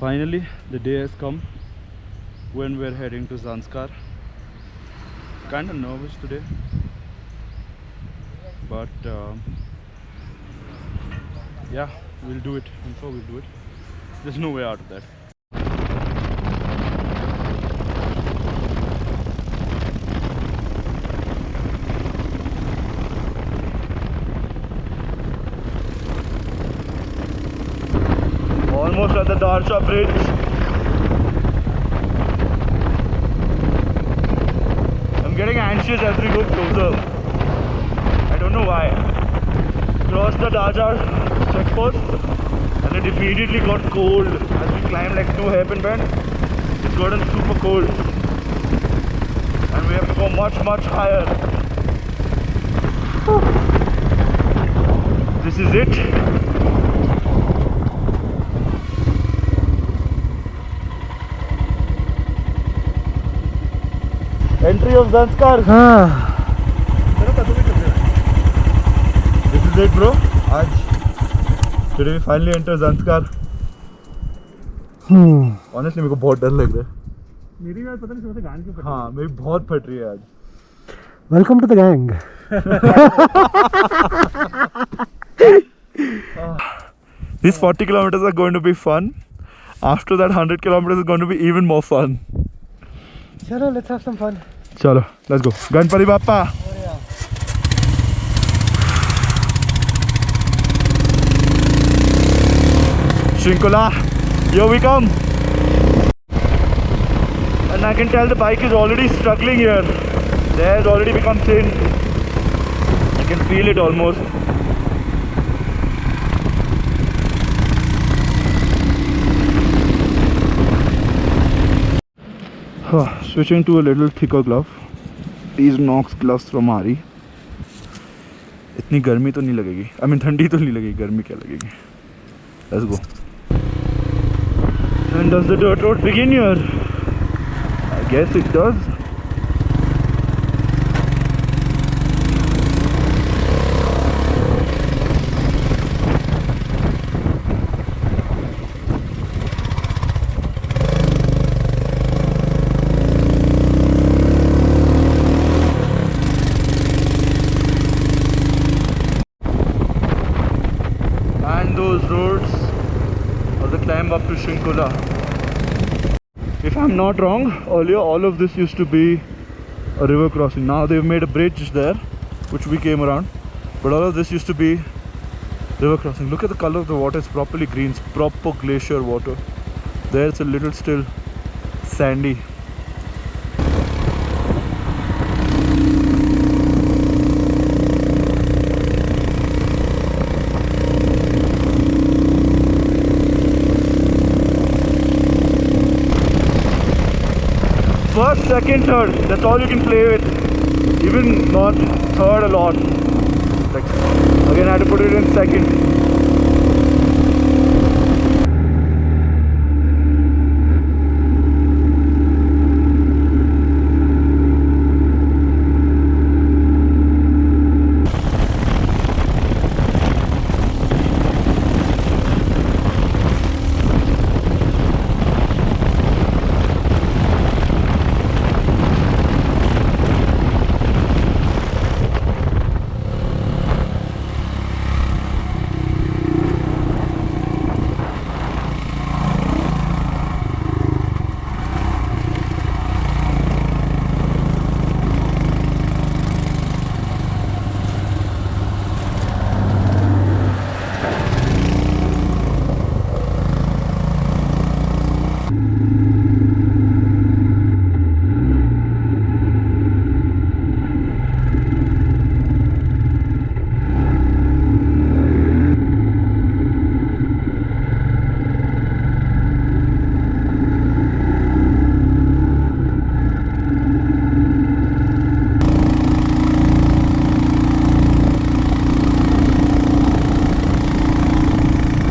Finally, the day has come when we're heading to Zanskar. Kind of nervous today, but yeah, we'll do it. I'm sure we'll do it. There's no way out of that. Almost at the Darsha bridge. I'm getting anxious as we go closer. I don't know why. Crossed the Darsha checkpost and it immediately got cold. As we climbed like 2 hairpin bends, it's gotten super cold. And we have to go much higher. This is it. Entry of Zanskar. This is it, bro. Today we finally enter Zanskar. Honestly, मेरे को बहुत डर लग रहा है. मेरी भी आज पता नहीं समझ से गांड क्यों फट रही है. हाँ, मेरी बहुत फट रही है आज. Welcome to the gang. These 40 kilometers are going to be fun. After that, 100 kilometers is going to be even more fun. Chalo, let's have some fun. Chalo, let's go. Ganpati Bappa. Shinkula, here we come. And I can tell the bike is already struggling here. The air has already become thin. I can feel it almost. Switching to a little thicker glove. These Nox gloves from Ari. इतनी गर्मी तो नहीं लगेगी. I mean ठंडी तो नहीं लगेगी. गर्मी क्या लगेगी. Let's go. And does the dirt road begin here? I guess it does. And those roads are the climb up to Shinkula. If I'm not wrong, earlier all of this used to be a river crossing. Now they've made a bridge there, which we came around. But all of this used to be river crossing. Look at the color of the water, it's properly green, it's proper glacier water. There it's a little still sandy. First, second, third, that's all you can play with. Even not third a lot. Like, again I had to put it in second.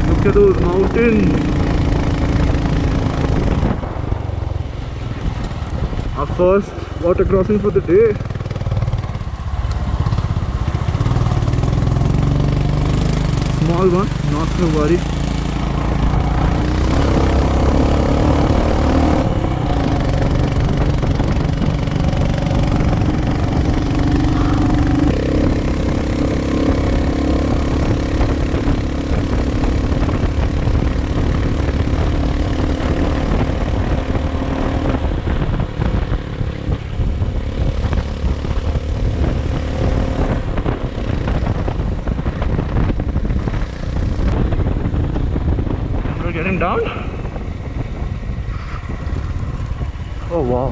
Look at those mountains. Our first water crossing for the day. Small one, not to worry. getting down? Oh wow,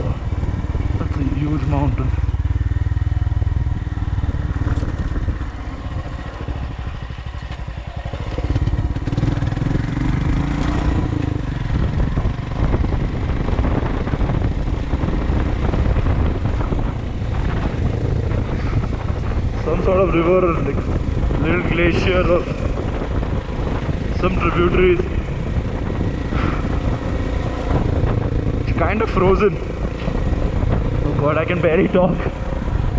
that's a huge mountain. Some sort of river, like little glacier or some tributaries. It's kind of frozen. Oh god, I can barely talk.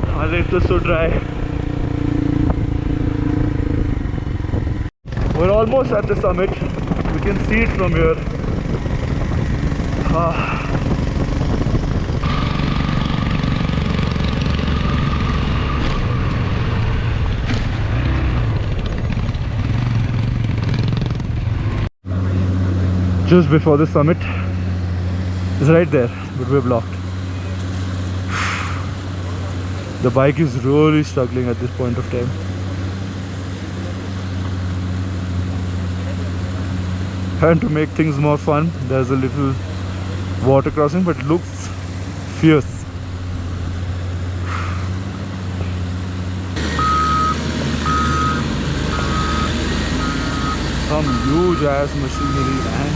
My lips are so dry. We're almost at the summit. We can see it from here. Just before the summit. It's right there, but we're blocked. The bike is really struggling at this point of time. And to make things more fun, there's a little water crossing, but it looks fierce. Some huge ass machinery, man.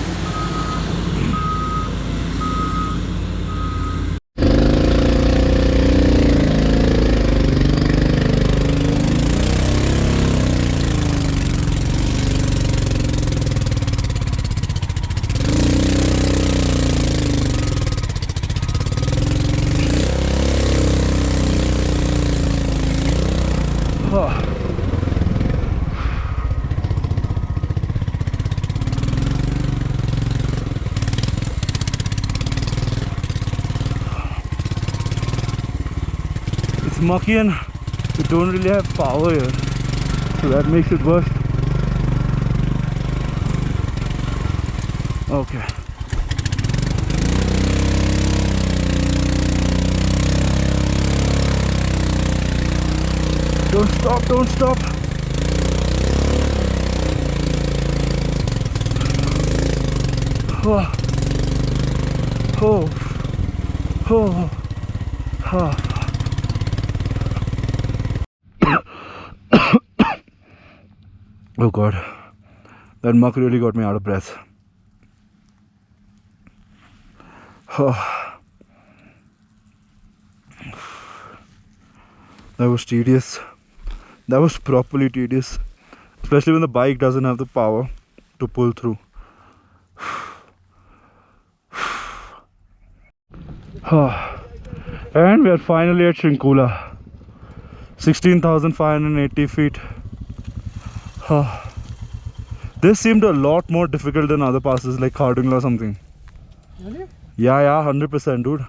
It's mucky and we don't really have power here, so that makes it worse. Okay. Don't stop, don't stop. Oh. Oh. Oh. Oh. Oh god, that muck really got me out of breath. Oh. That was tedious. That was properly tedious, especially when the bike doesn't have the power to pull through. And we are finally at Shinkula, 16,580 feet. This seemed a lot more difficult than other passes like Khardungla or something. Really? Yeah, 100%, dude.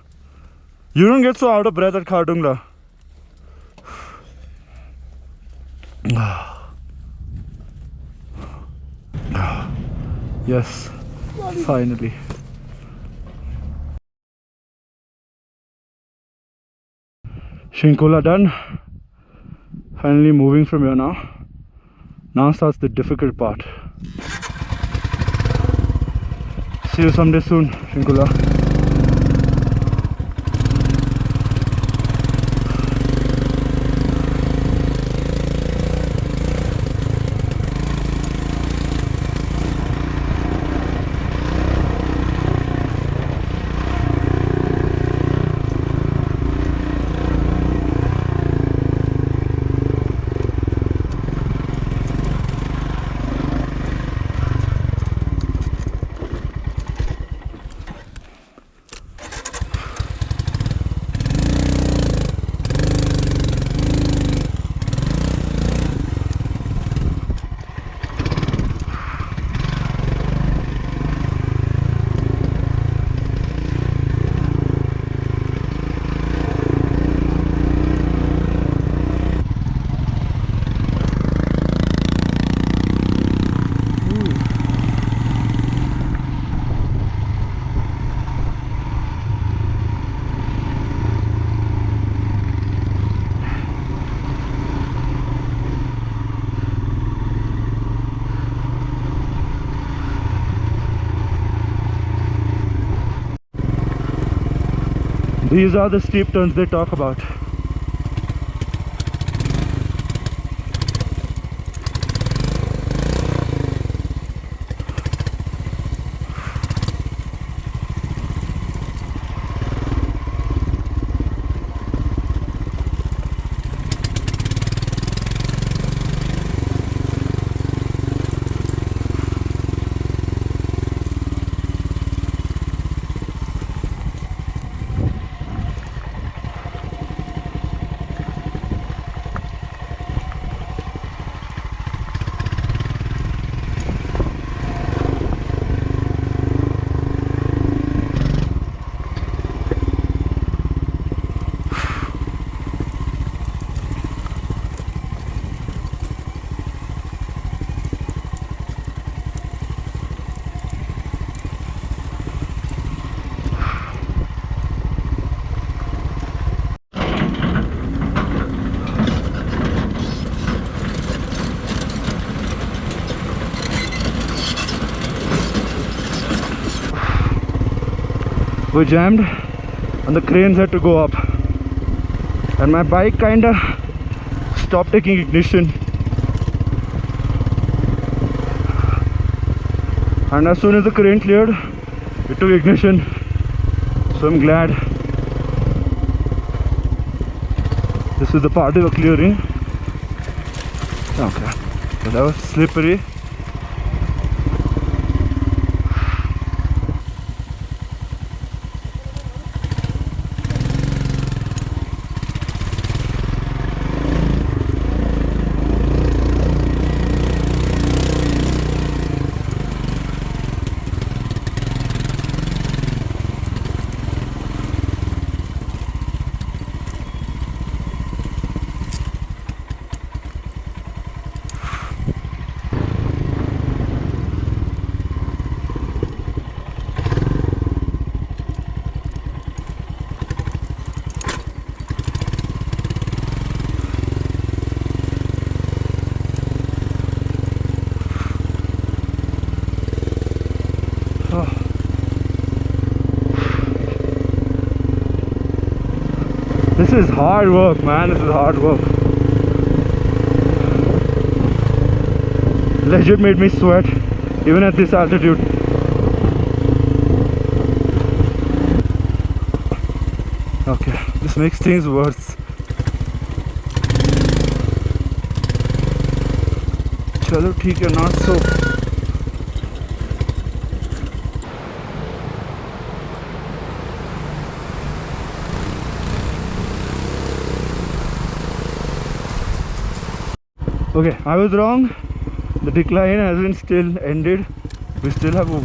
You don't get so out of breath at Khardungla. Yes, finally. Shinkula done. Finally moving from here now. Now starts the difficult part. See you someday soon, Shinkula. These are the steep turns they talk about. We jammed and the cranes had to go up, and my bike kinda stopped taking ignition, and as soon as the crane cleared it took ignition, so I'm glad. This is the part we were clearing. Okay, so that was slippery. This is hard work, man. This is hard work. Legit made me sweat even at this altitude. Okay, this makes things worse. Chalo, theek hai, not so. Okay, I was wrong. The decline hasn't still ended. We still have a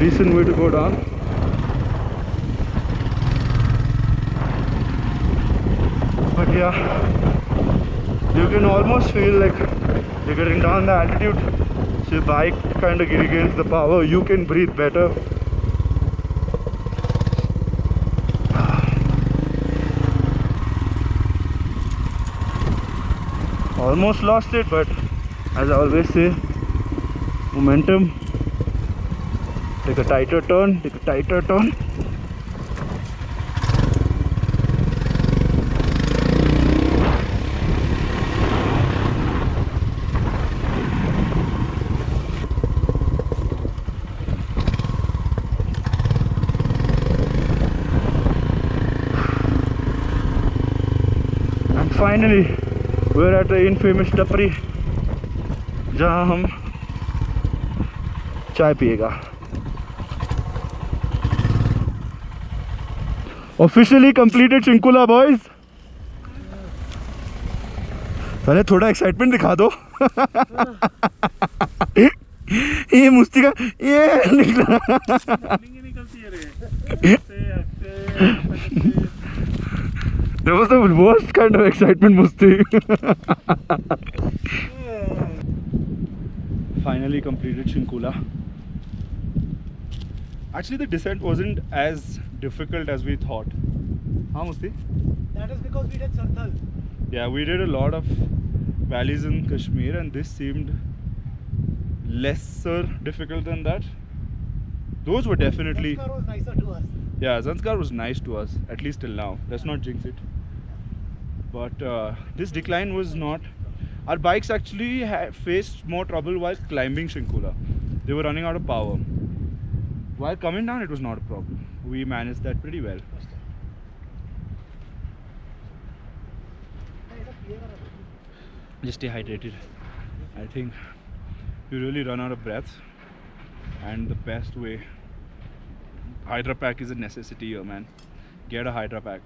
decent way to go down. But yeah, you can almost feel like you're getting down the altitude. So your bike kind of regains the power. You can breathe better. Almost lost it, but as I always say, momentum. Take a tighter turn, take a tighter turn. And finally, we're at the infamous टपरी जहाँ हम चाय पिएगा. Officially completed Shinkula, boys. पहले थोड़ा excitement दिखा दो. ये मुस्ती का ये निकला. That was the worst kind of excitement, Musti. Finally completed Shinkula. Actually, the descent wasn't as difficult as we thought. Huh, Musti? That is because we did Sarthal. Yeah, we did a lot of valleys in Kashmir, and this seemed lesser difficult than that. Those were definitely... Zanskar was nicer to us. Yeah, Zanskar was nice to us, at least till now. Let's not jinx it. But this decline was not. Our bikes actually faced more trouble while climbing Shinkula. They were running out of power. While coming down, it was not a problem. We managed that pretty well. Just stay hydrated. I think you really run out of breath, and the best way, Hydra pack is a necessity here, man. Get a Hydra pack.